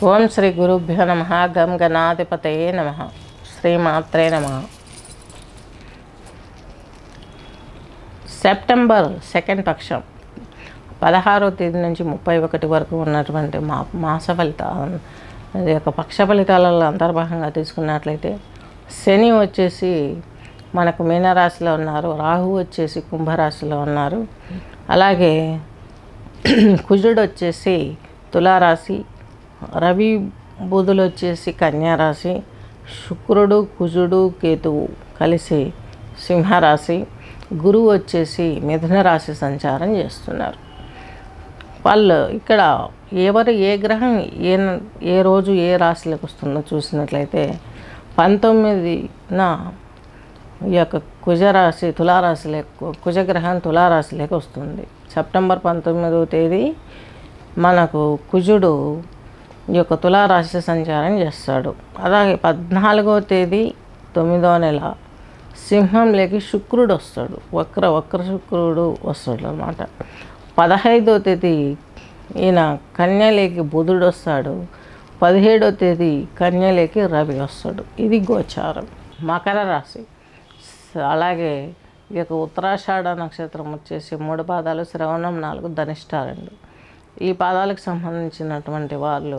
ఓం శ్రీ గురుభ్యో నమ. గం గణాధిపతయే నమ. శ్రీమాత్రే నమ. సెప్టెంబర్ 2 పక్షం 16వ తేదీ నుంచి 31 వరకు ఉన్నటువంటి మాస ఫలితాలు, అది యొక్క పక్ష ఫలితాలలో అంతర్భాగంగా తీసుకున్నట్లయితే శని వచ్చేసి మనకు మీనరాశిలో ఉన్నారు, రాహు వచ్చేసి కుంభరాశిలో ఉన్నారు, అలాగే కుజుడు వచ్చేసి తులారాశి, రవి బుధులు వచ్చేసి కన్యారాశి, శుక్రుడు కుజుడు కేతువు కలిసి సింహరాశి, గురువు వచ్చేసి మిథున రాశి సంచారం చేస్తున్నారు. వాళ్ళు ఇక్కడ ఎవరు ఏ గ్రహం ఏ రోజు ఏ రాశిలోకి వస్తుందో చూసినట్లయితే 19న ఈ యొక్క కుజరాశి తులారాశిలోకి, కుజగ్రహం తులారాశిలోకి వస్తుంది. సెప్టెంబర్ 19వ తేదీ మనకు కుజుడు ఈ యొక్క తులారాశి సంచారం చేస్తాడు. అలాగే 14వ తేదీ 9వ నెల సింహంలోకి శుక్రుడు వస్తాడు, వక్ర శుక్రుడు వస్తాడు అన్నమాట. 15వ తేదీ ఈయన కన్యలోకి బుధుడు వస్తాడు, 17వ తేదీ కన్యలోకి రవి వస్తాడు. ఇది గోచారం. మకర రాశి, అలాగే ఈ యొక్క ఉత్తరాషాఢ నక్షత్రం వచ్చేసి 3 పాదాలు, శ్రవణం 4, ధనిష్ట 2. ఈ పాదాలకు సంబంధించినటువంటి వాళ్ళు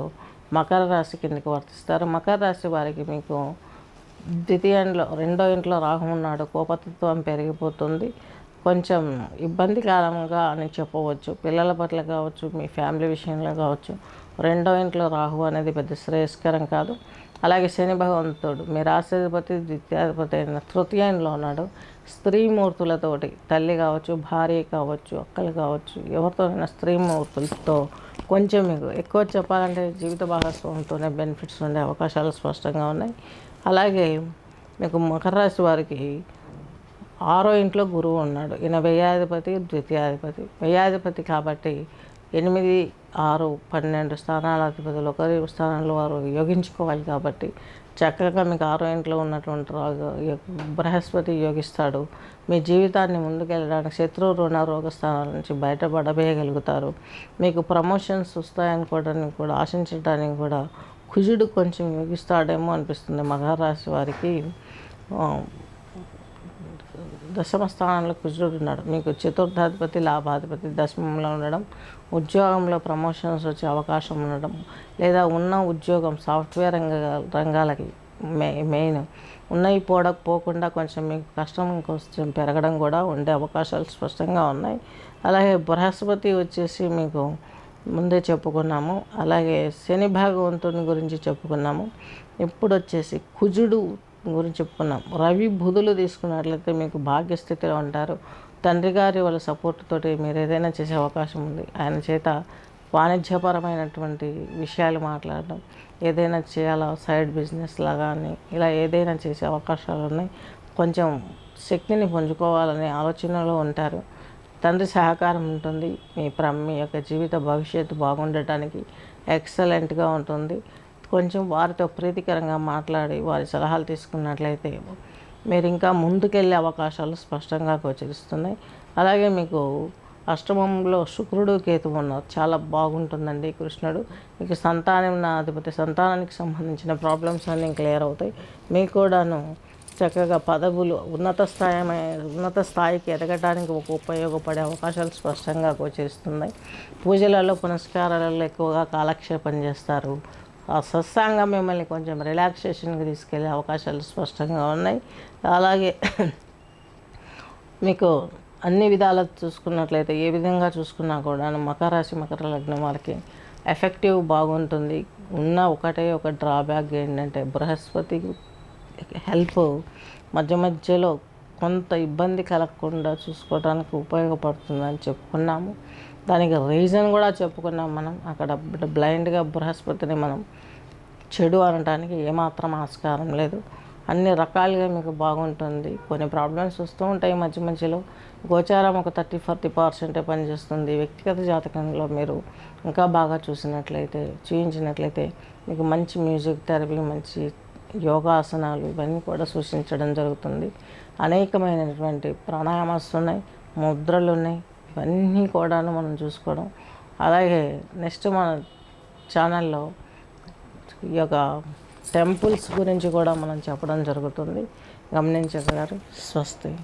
మకర రాశి కిందకి వర్తిస్తారు. మకర రాశి వారికి మీకు రెండో ఇంట్లో రాహు ఉన్నాడు, కోపతత్వం పెరిగిపోతుంది, కొంచెం ఇబ్బందికరంగా అని చెప్పవచ్చు. పిల్లల పట్ల కావచ్చు, మీ ఫ్యామిలీ విషయంలో కావచ్చు. రెండో ఇంట్లో రాహు అనేది పెద్ద శ్రేయస్కరం కాదు. అలాగే శని భగవంతుడు మీ రాష్ట్రాధిపతి ద్వితీయాధిపతి అయిన తృతీయంలో ఉన్నాడు. స్త్రీమూర్తులతోటి, తల్లి కావచ్చు, భార్య కావచ్చు, అక్కలు కావచ్చు, ఎవరితోనైనా స్త్రీమూర్తులతో కొంచెం మీకు ఎక్కువ చెప్పాలంటే జీవిత భాగస్వామితోనే బెనిఫిట్స్ ఉండే అవకాశాలు స్పష్టంగా ఉన్నాయి. అలాగే మీకు మకర రాశి వారికి 6వ ఇంట్లో గురువు ఉన్నాడు. ఈయన వ్యయాధిపతి, ద్వితీయాధిపతి. వ్యయాధిపతి కాబట్టి 8, 6, 12 స్థానాల అధిపతులు ఒకరి స్థానంలో వారు యోగించుకోవాలి. కాబట్టి చక్కగా మీకు 6వ ఇంట్లో ఉన్నటువంటి బృహస్పతి యోగిస్తాడు. మీ జీవితాన్ని ముందుకెళ్ళడానికి శత్రు రుణ రోగ స్థానాల నుంచి బయటపడవేయగలుగుతారు. మీకు ప్రమోషన్స్ వస్తాయనుకోవడానికి కూడా, ఆశించడానికి కూడా కుజుడు కొంచెం యోగిస్తాడేమో అనిపిస్తుంది. మకర రాశి వారికి దశమ స్థానంలో కుజుడు ఉన్నాడు. మీకు చతుర్థాధిపతి, లాభాధిపతి దశమంలో ఉండడం, ఉద్యోగంలో ప్రమోషన్స్ వచ్చే అవకాశం ఉండడం, లేదా ఉన్న ఉద్యోగం సాఫ్ట్వేర్ రంగాలకి మెయిన్ ఉన్నవి పోకుండా కొంచెం మీకు కష్టం కొంచెం పెరగడం కూడా ఉండే అవకాశాలు స్పష్టంగా ఉన్నాయి. అలాగే బృహస్పతి వచ్చేసి మీకు ముందే చెప్పుకున్నాము. అలాగే శని భగవంతుని గురించి చెప్పుకున్నాము. ఇప్పుడు వచ్చేసి కుజుడు గురించి చెప్పుకున్నాం. రవి బుధులు తీసుకున్నట్లయితే మీకు భాగ్యస్థితిలో ఉంటారు. తండ్రి గారి వాళ్ళ సపోర్ట్ తోటి మీరు ఏదైనా చేసే అవకాశం ఉంది. ఆయన చేత వాణిజ్యపరమైనటువంటి విషయాలు మాట్లాడడం, ఏదైనా చేయాలా సైడ్ బిజినెస్ లాగా అని ఇలా ఏదైనా చేసే అవకాశాలు ఉన్నాయి. కొంచెం శక్తిని పుంజుకోవాలనే ఆలోచనలో ఉంటారు. తండ్రి సహకారం ఉంటుంది. మీ యొక్క జీవిత భవిష్యత్తు బాగుండటానికి ఎక్సలెంట్గా ఉంటుంది. కొంచెం వారితో ప్రీతికరంగా మాట్లాడి వారి సలహాలు తీసుకున్నట్లయితే మీరు ఇంకా ముందుకెళ్ళే అవకాశాలు స్పష్టంగా గోచరిస్తున్నాయి. అలాగే మీకు అష్టమంలో శుక్రుడు కేతువు ఉన్నారు. చాలా బాగుంటుందండి. కృష్ణుడు మీకు సంతానం అధిపతి, సంతానానికి సంబంధించిన ప్రాబ్లమ్స్ అన్నీ క్లియర్ అవుతాయి. మీకు కూడాను చక్కగా పదవులు ఉన్నత స్థాయికి ఎదగడానికి ఉపయోగపడే అవకాశాలు స్పష్టంగా గోచరిస్తున్నాయి. పూజలలో పునస్కారాలలో ఎక్కువగా కాలక్షేపం చేస్తారు. ఆ సత్సంగం మిమ్మల్ని కొంచెం రిలాక్సేషన్కి తీసుకెళ్లే అవకాశాలు స్పష్టంగా ఉన్నాయి. అలాగే మీకు అన్ని విధాలు చూసుకున్నట్లయితే ఏ విధంగా చూసుకున్నా కూడా మకర రాశి, మకర లగ్నం వాళ్ళకి ఎఫెక్టివ్ బాగుంటుంది. ఉన్న ఒక డ్రాబ్యాక్ ఏంటంటే బృహస్పతి హెల్ప్ మధ్యలో కొంత ఇబ్బంది కలగకుండా చూసుకోవడానికి ఉపయోగపడుతుందని చెప్పుకున్నాము. దానికి రీజన్ కూడా చెప్పుకున్నాం మనం. అక్కడ బ్లైండ్గా బృహస్పతిని మనం చెడు అనడానికి ఏమాత్రం ఆస్కారం లేదు. అన్ని రకాలుగా మీకు బాగుంటుంది. కొన్ని ప్రాబ్లమ్స్ వస్తూ ఉంటాయి మధ్యలో. గోచారం ఒక 30-40% పనిచేస్తుంది. వ్యక్తిగత జాతకంలో మీరు ఇంకా బాగా చూయించినట్లయితే మీకు మంచి మ్యూజిక్ థెరపీ, మంచి యోగాసనాలు ఇవన్నీ కూడా సూచించడం జరుగుతుంది. అనేకమైనటువంటి ప్రాణాయామాలు ఉన్నాయి, ముద్రలు ఉన్నాయి. ఇవన్నీ కూడాను మనం చూసుకోవడం. అలాగే నెక్స్ట్ మన ఛానల్లో ఈ యొక్క టెంపుల్స్ గురించి కూడా మనం చెప్పడం జరుగుతుంది. గమనించగలరు. స్వస్తి.